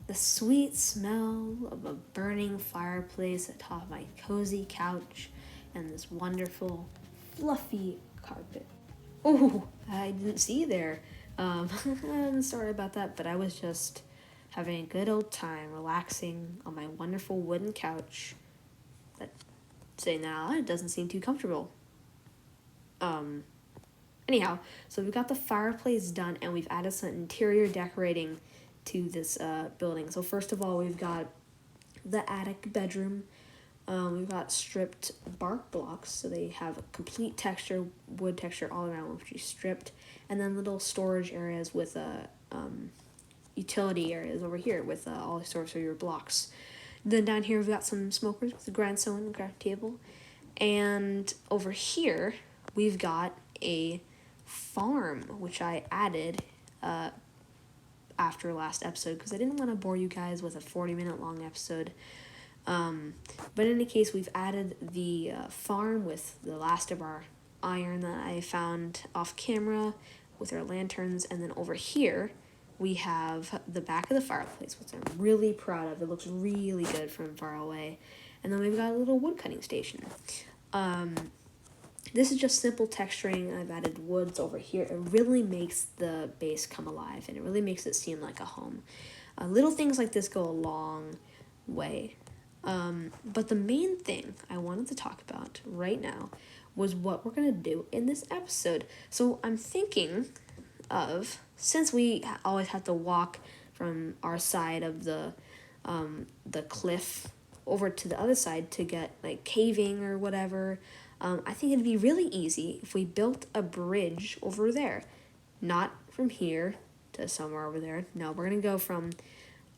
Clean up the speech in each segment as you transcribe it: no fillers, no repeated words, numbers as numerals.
The sweet smell of a burning fireplace atop my cozy couch and this wonderful, fluffy carpet. Oh, I didn't see you there. I'm sorry about that, but I was just having a good old time relaxing on my wonderful wooden couch. That, saying that out loud, it doesn't seem too comfortable. Anyhow, so we've got the fireplace done and we've added some interior decorating to this building. So first of all, we've got the attic bedroom. We've got stripped bark blocks, so they have a complete texture, wood texture all around, which is stripped, and then little storage areas with utility areas over here with all the sorts of your blocks. Then down here we've got some smokers with a grindstone and craft table, and over here we've got a farm, which I added after last episode because I didn't want to bore you guys with a 40-minute long episode. But in any case, we've added the farm with the last of our iron that I found off camera with our lanterns, and then over here we have the back of the fireplace, which I'm really proud of. It looks really good from far away. And then we've got a little wood cutting station. This is just simple texturing. I've added woods over here. It really makes the base come alive, and it really makes it seem like a home. Little things like this go a long way. But the main thing I wanted to talk about right now was what we're going to do in this episode. So I'm thinking of, since we always have to walk from our side of the cliff over to the other side to get like caving or whatever, I think it'd be really easy if we built a bridge over there. Not from here to somewhere over there. No, we're going to go from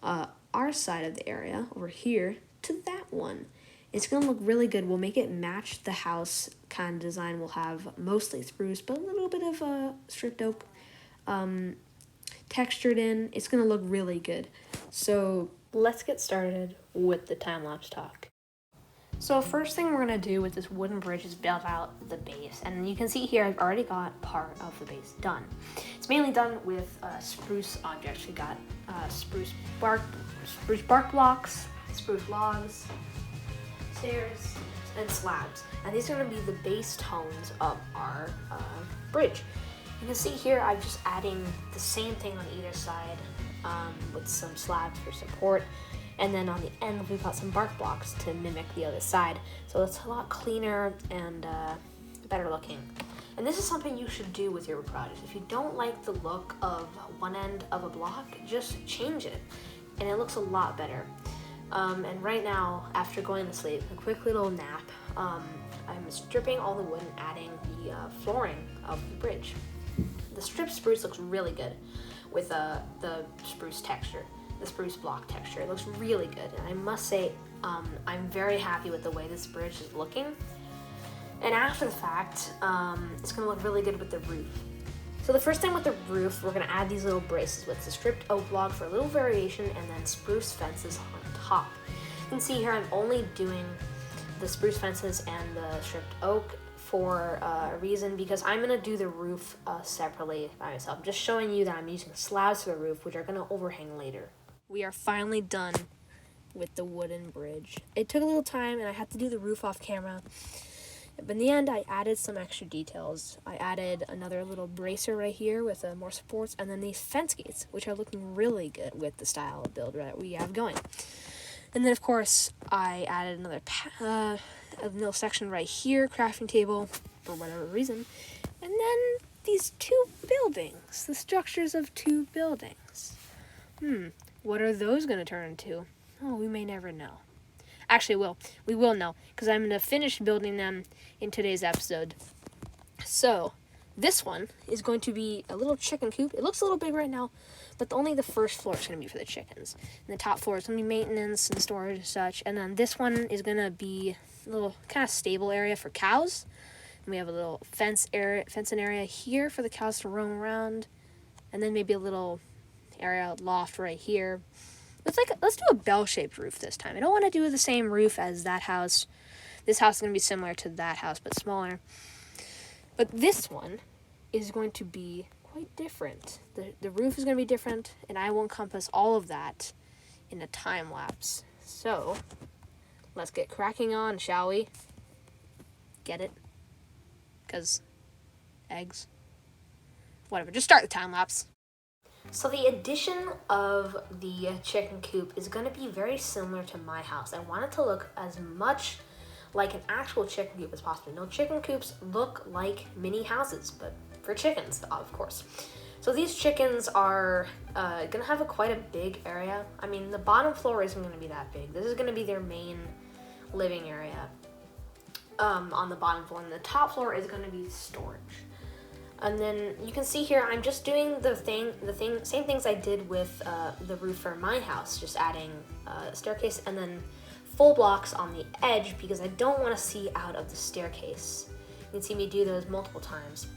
our side of the area over here to that one. It's going to look really good. We'll make it match the house kind of design. We'll have mostly spruce, but a little bit of stripped oak textured in. It's going to look really good. So let's get started with the time-lapse talk. So first thing we're going to do with this wooden bridge is build out the base. And you can see here I've already got part of the base done. It's mainly done with spruce objects. We got spruce bark blocks, spruce logs, stairs, and slabs. And these are going to be the base tones of our bridge. You can see here I'm just adding the same thing on either side with some slabs for support. And then on the end, we've got some bark blocks to mimic the other side. So it's a lot cleaner and better looking. And this is something you should do with your project. If you don't like the look of one end of a block, just change it. And it looks a lot better. And right now, after going to sleep, a quick little nap, I'm stripping all the wood and adding the flooring of the bridge. The stripped spruce looks really good with the spruce texture. The spruce block texture. It looks really good, and I must say I'm very happy with the way this bridge is looking. And after the fact, it's going to look really good with the roof. So the first thing with the roof, we're going to add these little braces with the stripped oak log for a little variation, and then spruce fences on top. You can see here I'm only doing the spruce fences and the stripped oak for a reason, because I'm going to do the roof separately by myself. I'm just showing you that I'm using slabs for the roof, which are going to overhang later. We are finally done with the wooden bridge. It took a little time and I had to do the roof off camera. But in the end, I added some extra details. I added another little bracer right here with more supports, and then these fence gates, which are looking really good with the style of build that we have going. And then, of course, I added another a little section right here, crafting table, for whatever reason. And then these two buildings, the structures of two buildings. What are those going to turn into? Oh, we may never know. Actually, we will know, because I'm going to finish building them in today's episode. So, this one is going to be a little chicken coop. It looks a little big right now, but only the first floor is going to be for the chickens. And the top floor is going to be maintenance and storage and such. And then this one is going to be a little kind of stable area for cows. And we have a little fencing area here for the cows to roam around. And then maybe a little area loft right here. Let's do a bell-shaped roof this time. I don't want to do the same roof as that house. This house is going to be similar to that house, but smaller. But this one is going to be quite different. The roof is going to be different, and I will encompass all of that in a time lapse. So, let's get cracking on, shall we? Get it? Because eggs. Whatever, just start the time lapse. So the addition of the chicken coop is going to be very similar to my house. I want it to look as much like an actual chicken coop as possible. No, chicken coops look like mini houses, but for chickens, of course. So these chickens are going to have quite a big area. I mean, the bottom floor isn't going to be that big. This is going to be their main living area on the bottom floor, and the top floor is going to be storage. And then you can see here, I'm just doing same things I did with the roof for my house, just adding a staircase and then full blocks on the edge because I don't want to see out of the staircase. You can see me do those multiple times.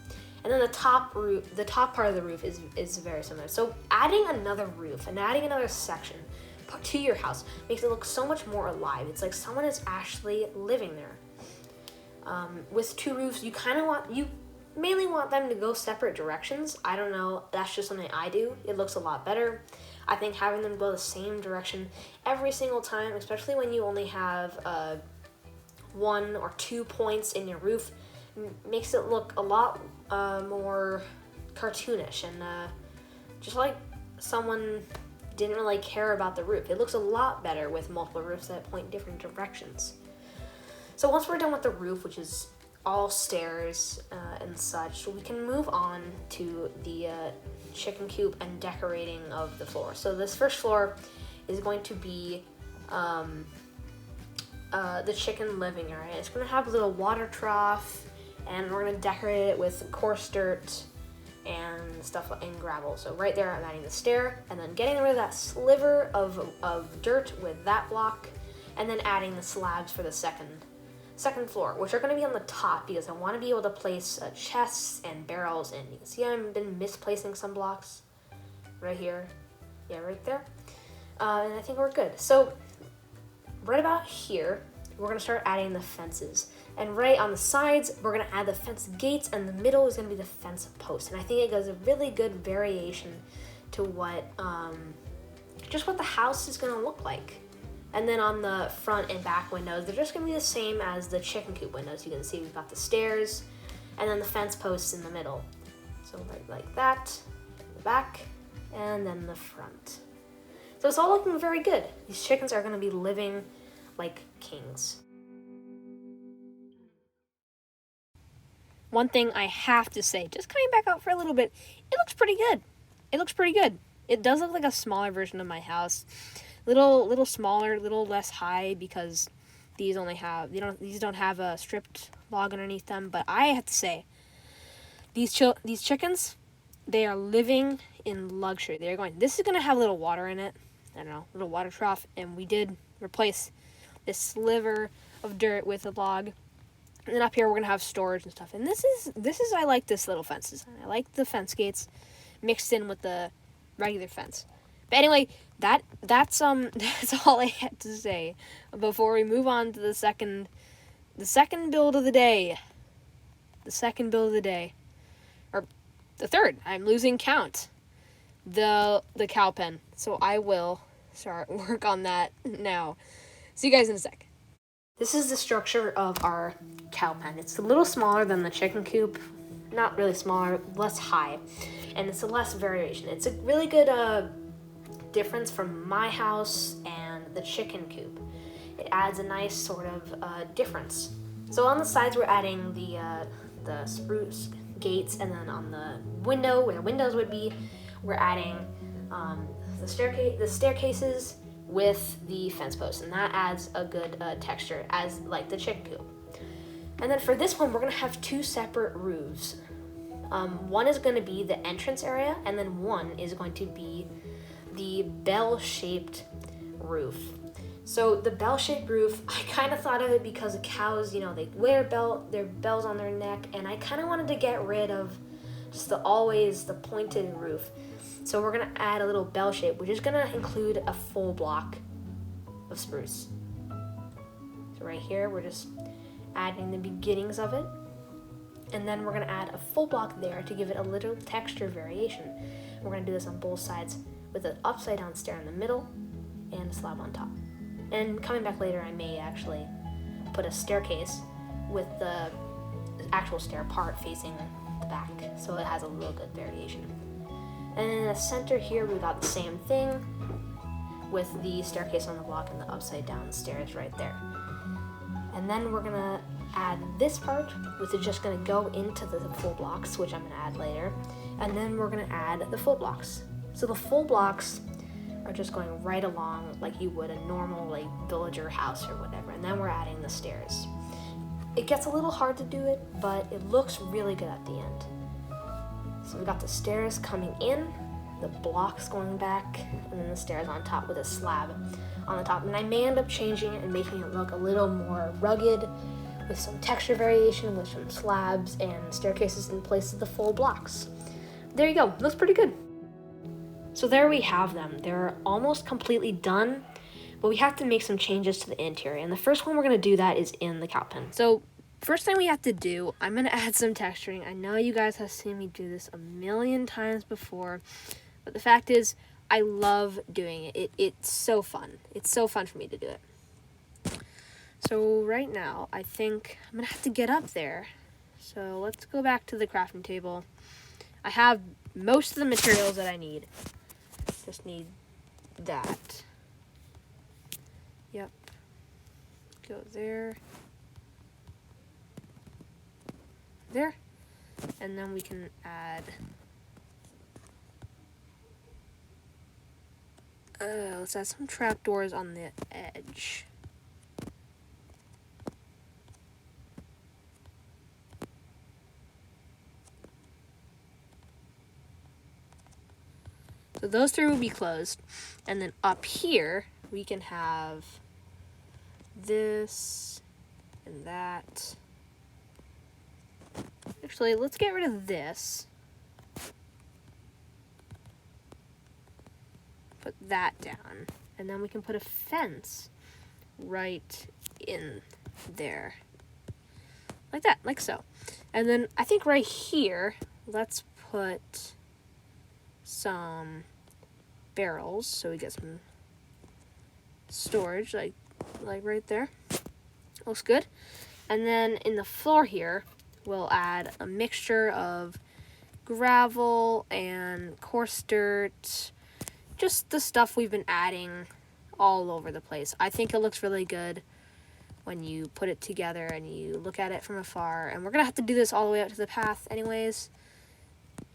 And then the top part of the roof is very similar. So adding another roof and adding another section to your house makes it look so much more alive. It's like someone is actually living there. With two roofs, you mainly want them to go separate directions. I don't know, that's just something I do. It looks a lot better. I think having them go the same direction every single time, especially when you only have 1 or 2 points in your roof, makes it look a lot more cartoonish and just like someone didn't really care about the roof. It looks a lot better with multiple roofs that point different directions. So once we're done with the roof, which is all stairs and such, we can move on to the chicken coop and decorating of the floor. So this first floor is going to be the chicken living area. It's going to have a little water trough, and we're going to decorate it with coarse dirt and stuff and gravel. So right there I'm adding the stair and then getting rid of that sliver of dirt with that block, and then adding the slabs for the second floor, which are going to be on the top because I want to be able to place chests and barrels in. You can see I've been misplacing some blocks right here. Yeah, right there. And I think we're good. So right about here, we're going to start adding the fences. And right on the sides, we're going to add the fence gates, and the middle is going to be the fence post. And I think it gives a really good variation to what the house is going to look like. And then on the front and back windows, they're just going to be the same as the chicken coop windows. You can see we've got the stairs and then the fence posts in the middle. So right like that, the back, and then the front. So it's all looking very good. These chickens are going to be living like kings. One thing I have to say, just coming back out for a little bit, it looks pretty good. It does look like a smaller version of my house. Little smaller, little less high because these don't have a stripped log underneath them. But I have to say, these chickens, they are living in luxury. This is going to have a little water in it. I don't know, a little water trough. And we did replace this sliver of dirt with a log. And then up here we're going to have storage and stuff. And this is I like this little fence design. I like the fence gates mixed in with the regular fence. But anyway, that's all I had to say before we move on to the second build of the day. Or the third. I'm losing count. The cow pen. So I will start work on that now. See you guys in a sec. This is the structure of our cow pen. It's a little smaller than the chicken coop. Not really smaller, less high. And it's a less variation. It's a really good difference from my house and the chicken coop. It adds a nice sort of difference. So on the sides we're adding the spruce gates, and then on the window where the windows would be, we're adding the staircases with the fence posts, and that adds a good texture as like the chicken coop. And then for this one we're gonna have 2 separate roofs. One is going to be the entrance area, and then one is going to be the bell-shaped roof. So the bell-shaped roof, I kind of thought of it because the cows, they wear their bells on their neck, and I kind of wanted to get rid of just the pointed roof. So we're going to add a little bell shape, which is going to include a full block of spruce. So right here, we're just adding the beginnings of it. And then we're gonna add a full block there to give it a little texture variation. We're gonna do this on both sides with an upside down stair in the middle and a slab on top. And coming back later, I may actually put a staircase with the actual stair part facing the back, so it has a little good variation. And in the center here, we got the same thing with the staircase on the block and the upside down stairs right there. And then we're gonna add this part, which is just gonna go into the full blocks, which I'm gonna add later. And then we're gonna add the full blocks. So the full blocks are just going right along like you would a normal like villager house or whatever. And then we're adding the stairs. It gets a little hard to do it, but it looks really good at the end. So we got the stairs coming in, the blocks going back, and then the stairs on top with a slab on the top. And I may end up changing it and making it look a little more rugged with some texture variation, with some slabs and staircases in place of the full blocks. There you go, looks pretty good. So there we have them. They're almost completely done, but we have to make some changes to the interior. And the first one we're gonna do that is in the cow pen. So first thing we have to do, I'm gonna add some texturing. I know you guys have seen me do this a million times before, but the fact is, I love doing it. It's so fun. It's so fun for me to do it. So right now, I think I'm gonna have to get up there. So let's go back to the crafting table. I have most of the materials that I need. Just need that. Yep. Go there. There. And then we can add let's add some trapdoors on the edge. So those three will be closed. And then up here, we can have this and that. Actually, let's get rid of this. Put that down. And then we can put a fence right in there. Like that, like so. And then I think right here, let's put some barrels so we get some storage, like right there. Looks good. And then in the floor here, we'll add a mixture of gravel and coarse dirt, just the stuff we've been adding all over the place. I think it looks really good when you put it together and you look at it from afar. And we're gonna have to do this all the way out to the path anyways.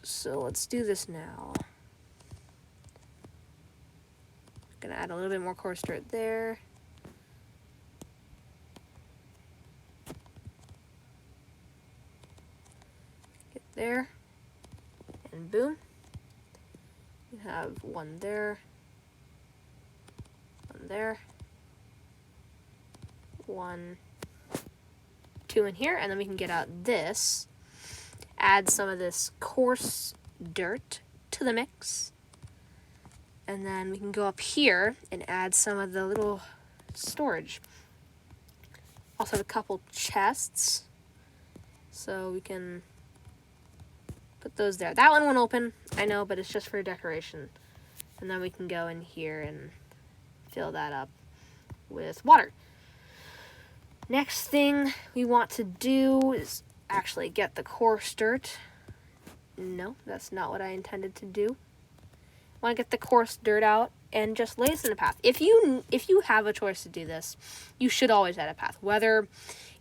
So let's do this now. Gonna add a little bit more coarse dirt there. Get there. And boom. We have one there. One there. 1, 2 in here, and then we can get out this. Add some of this coarse dirt to the mix. And then we can go up here and add some of the little storage. Also have a couple chests. So we can put those there. That one won't open, I know, but it's just for decoration. And then we can go in here and fill that up with water. Next thing we want to do is actually get the coarse dirt. No, that's not what I intended to do. I want to get the coarse dirt out and just lay this in a path. If you have a choice to do this, you should always add a path. Whether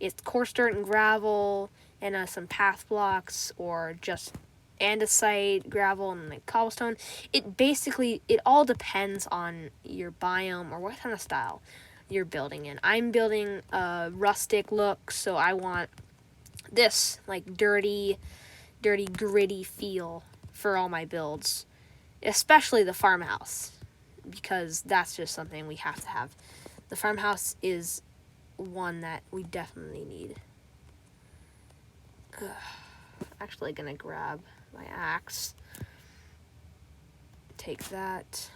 it's coarse dirt and gravel and some path blocks, or just andesite, gravel, and like cobblestone. It all depends on your biome or what kind of style you're building in. I'm building a rustic look, so I want this like dirty, gritty feel for all my builds, especially the farmhouse, because that's just something we have to have. The farmhouse is one that we definitely need. Actually gonna grab my axe, take that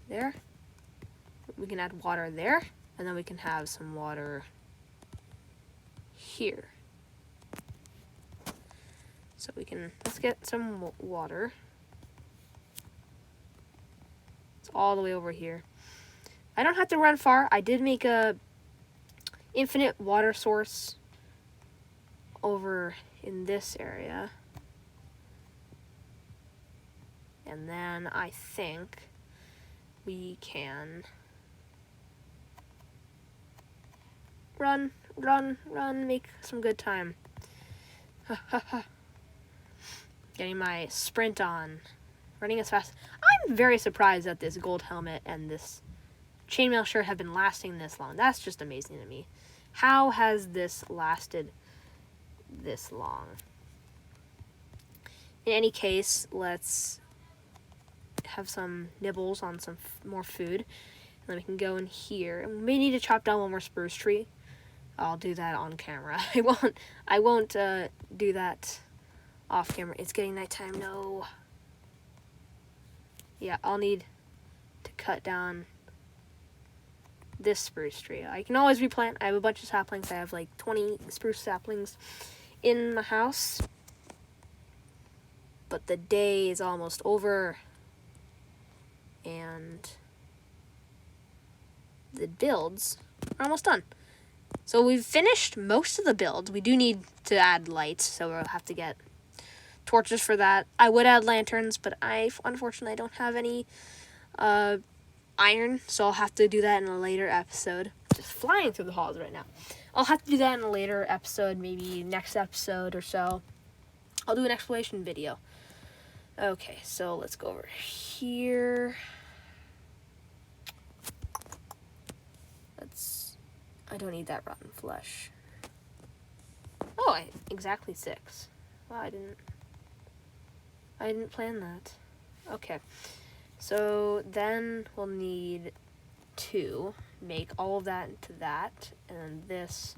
there. We can add water there, and then we can have some water here. So let's get some water. It's all the way over here. I don't have to run far. I did make a infinite water source over in this area. And then I think we can run, make some good time. Getting my sprint on. Running as fast. I'm very surprised that this gold helmet and this chainmail shirt have been lasting this long. That's just amazing to me. How has this lasted this long? In any case, let's have some nibbles on some more food. And then we can go in here. And we may need to chop down one more spruce tree. I'll do that on camera. I won't do that off camera. It's getting nighttime. No. Yeah, I'll need to cut down this spruce tree. I can always replant. I have a bunch of saplings. I have like 20 spruce saplings in my house. But the day is almost over. And the builds are almost done. So we've finished most of the builds. We do need to add lights, so we'll have to get torches for that. I would add lanterns, but unfortunately I don't have any iron, so I'll have to do that in a later episode. Just flying through the halls right now. I'll have to do that in a later episode, maybe next episode or so. I'll do an explanation video. Okay, so let's go over here. I don't need that rotten flesh. Oh, exactly 6. Wow, I didn't plan that. Okay, so then we'll need to make all of that into that, and then this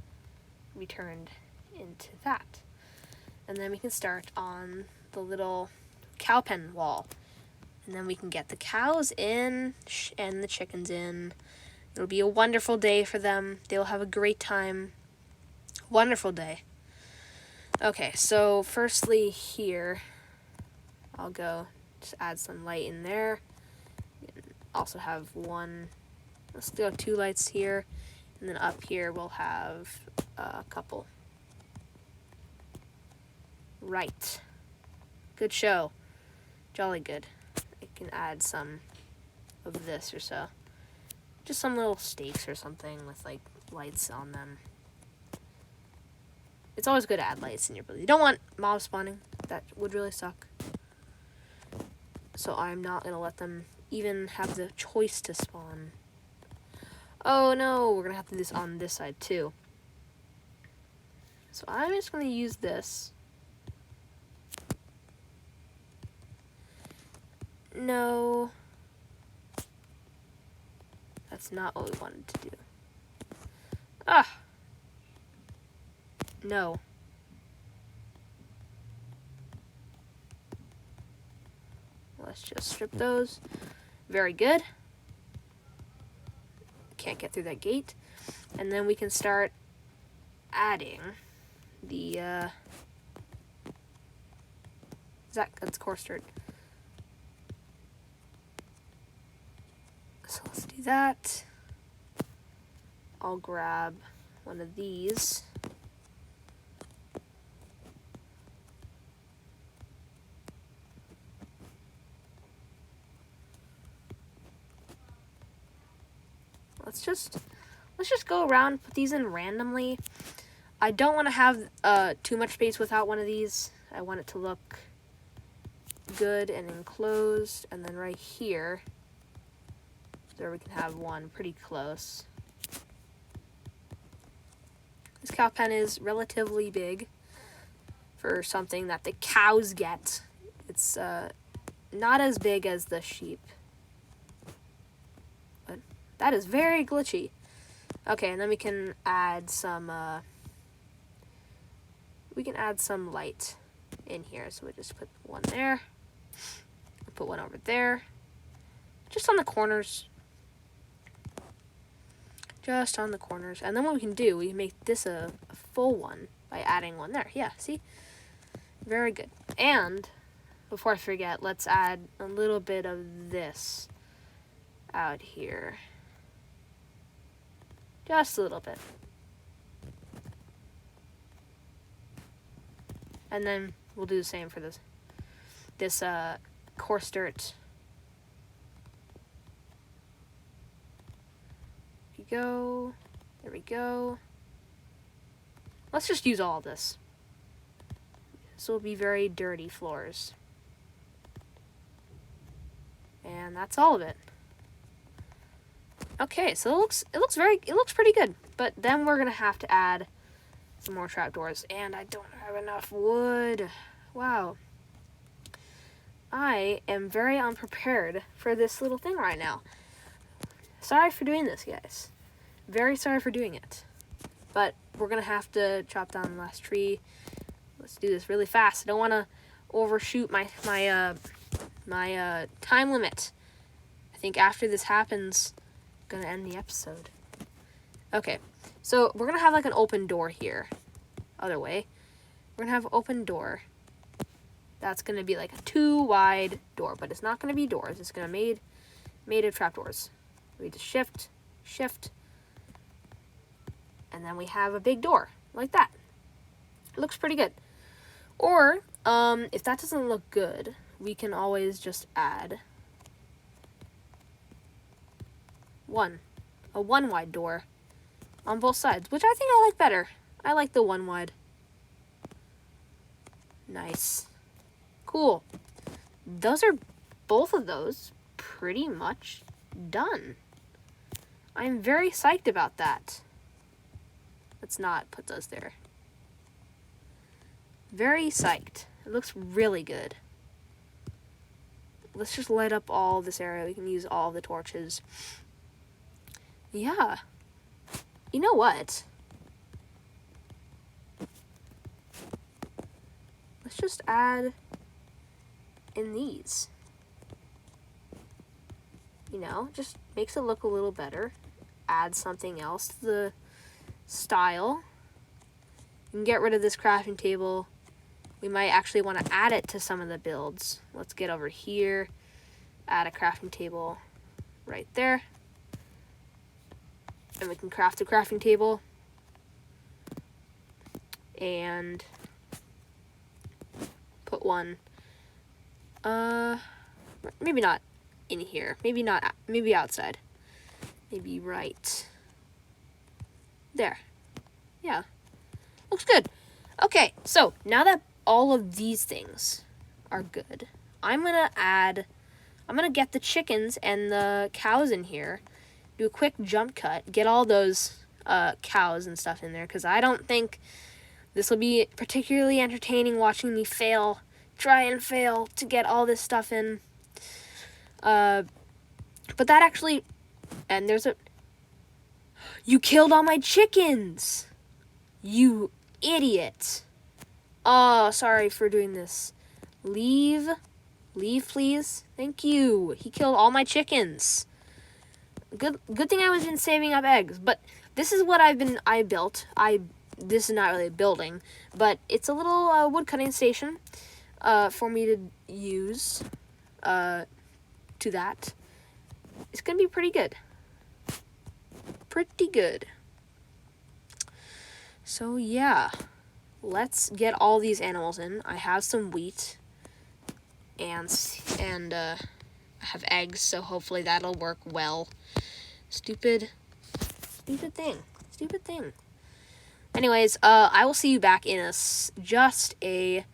returned into that. And then we can start on the little cow pen wall. And then we can get the cows in and the chickens in. It'll be a wonderful day for them. They'll have a great time. Wonderful day. Okay, so firstly here, I'll go just add some light in there. Also have let's do 2 lights here. And then up here we'll have a couple. Right. Good show. Jolly good. I can add some of this or so. Just some little stakes or something with like lights on them. It's always good to add lights in your build. You don't want mob spawning. That would really suck. So I'm not going to let them even have the choice to spawn. Oh no, we're going to have to do this on this side too. So I'm just going to use this. No. That's not what we wanted to do. Ah! No. Let's just strip those. Very good. Can't get through that gate. And then we can start adding the, that's coarse dirt. So let's do that. I'll grab one of these. Let's just go around, put these in randomly. I don't want to have too much space without one of these. I want it to look good and enclosed. And then right here, there we can have one pretty close. This cow pen is relatively big for something that the cows get. It's not as big as the sheep. But that is very glitchy. Okay, and then we can add some light in here. So we just put one there. Put one over there. Just on the corners. Just on the corners. And then what we can do, we can make this a full one. by adding one there. Yeah, see? Very good. And before I forget, let's add a little bit of this out here. Just a little bit. And then we'll do the same for this coarse dirt. There we go. There we go. Let's just use all of this. This will be very dirty floors. And that's all of it. Okay, so it looks pretty good. But then we're gonna have to add some more trapdoors, and I don't have enough wood. Wow. I am very unprepared for this little thing right now. Sorry for doing this, guys. Very sorry for doing it. But we're gonna have to chop down the last tree. Let's do this really fast. I don't want to overshoot my time limit. I think after this happens, I'm gonna end the episode. Okay, so we're gonna have like an open door here. Other way, we're gonna have open door. That's gonna be like a 2 wide door, but it's not gonna be doors. It's gonna made of trapdoors. We just shift, and then we have a big door like that. It looks pretty good. Or if that doesn't look good, we can always just add a 1 wide door on both sides, which I think I like better. I like the 1 wide. Nice. Cool. Both of those pretty much done. I'm very psyched about that. Let's not put those there. Very psyched. It looks really good. Let's just light up all this area. We can use all the torches. Yeah. You know what? Let's just add in these. You know, just makes it look a little better. Add something else to the style. You can get rid of this crafting table. We might actually want to add it to some of the builds. Let's get over here. Add a crafting table right there. And we can craft a crafting table. And put one, maybe not in here. Maybe outside. Maybe right there. Yeah. Looks good. Okay, so now that all of these things are good, I'm gonna get the chickens and the cows in here, do a quick jump cut, get all those cows and stuff in there, because I don't think this will be particularly entertaining watching me try and fail to get all this stuff in. But that actually, and you killed all my chickens! You idiot. Oh, sorry for doing this. Leave, please. Thank you. He killed all my chickens. Good thing I was in saving up eggs. But this is what I built. This is not really a building, but it's a little wood cutting station for me to use to that. It's gonna be pretty good. Pretty good. So yeah, let's get all these animals in. I have some wheat and I have eggs, so hopefully that'll work well. Stupid thing. Anyways, I will see you back in just a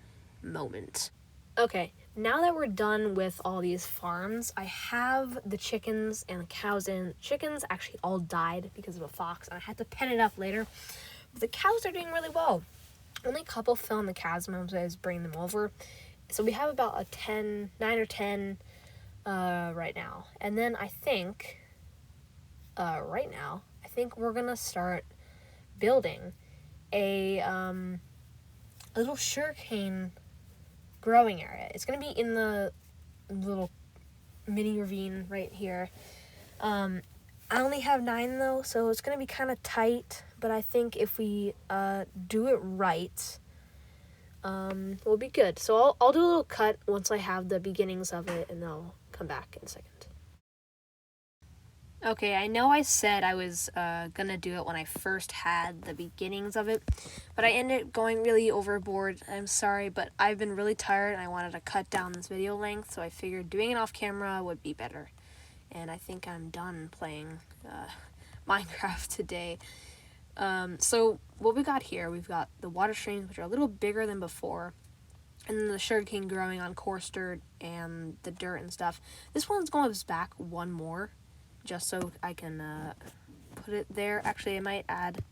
moment. Okay, now that we're done with all these farms, I have the chickens and the cows in. Chickens actually all died because of a fox, and I had to pen it up later. But the cows are doing really well. Only a couple fell in the chasm as I was bringing them over. So we have about 9 or 10 right now. And then I think, right now, we're going to start building a little sugarcane growing area. It's going to be in the little mini ravine right here. I only have 9 though, so it's gonna be kind of tight, but I think if we do it right, we'll be good. So I'll do a little cut once I have the beginnings of it, and I'll come back in a second. Okay, I know I said I was gonna do it when I first had the beginnings of it, but I ended up going really overboard. I'm sorry, but I've been really tired and I wanted to cut down this video length, so I figured doing it off camera would be better. And I think I'm done playing Minecraft today. So what we got here, we've got the water streams, which are a little bigger than before, and then the sugarcane growing on coarse dirt and the dirt and stuff. This one's going back one more, just so I can put it there. Actually, I might add a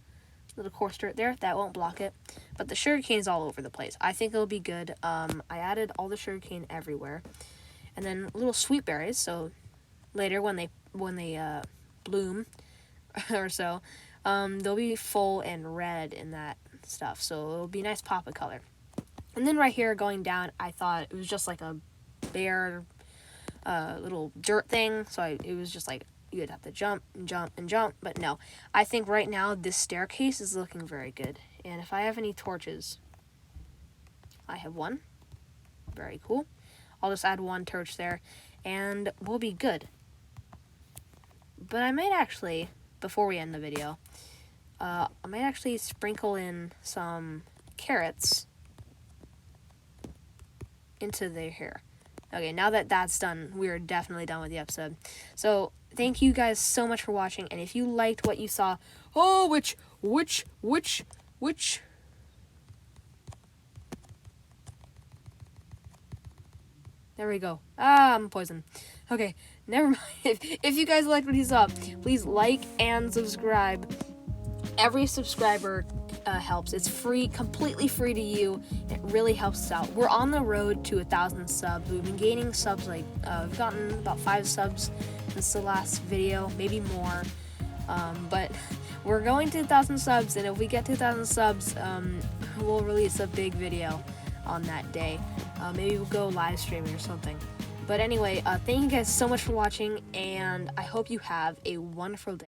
little coarse dirt there. That won't block it. But the sugarcane's all over the place. I think it'll be good. I added all the sugarcane everywhere. And then little sweet berries, so later when they bloom or so, they'll be full and red in that stuff. So it'll be a nice pop of color. And then right here going down, I thought it was just like a bare little dirt thing. So it was just like you'd have to jump and jump and jump. But no, I think right now this staircase is looking very good. And if I have any torches, I have one. Very cool. I'll just add one torch there and we'll be good. But I might actually, before we end the video, I might actually sprinkle in some carrots into their hair. Okay, now that that's done, we're definitely done with the episode. So, thank you guys so much for watching, and if you liked what you saw, which, there we go. I'm poisoned. Okay, never mind. If you guys liked what you saw, please like and subscribe. Every subscriber helps. It's free, completely free to you. It really helps us out. We're on the road to 1,000 subs. We've been gaining subs, like we've gotten about 5 subs since the last video, maybe more. But we're going to 1,000 subs, and if we get to 1,000 subs, we'll release a big video on that day. Maybe we'll go live streaming or something. But anyway, thank you guys so much for watching, and I hope you have a wonderful day.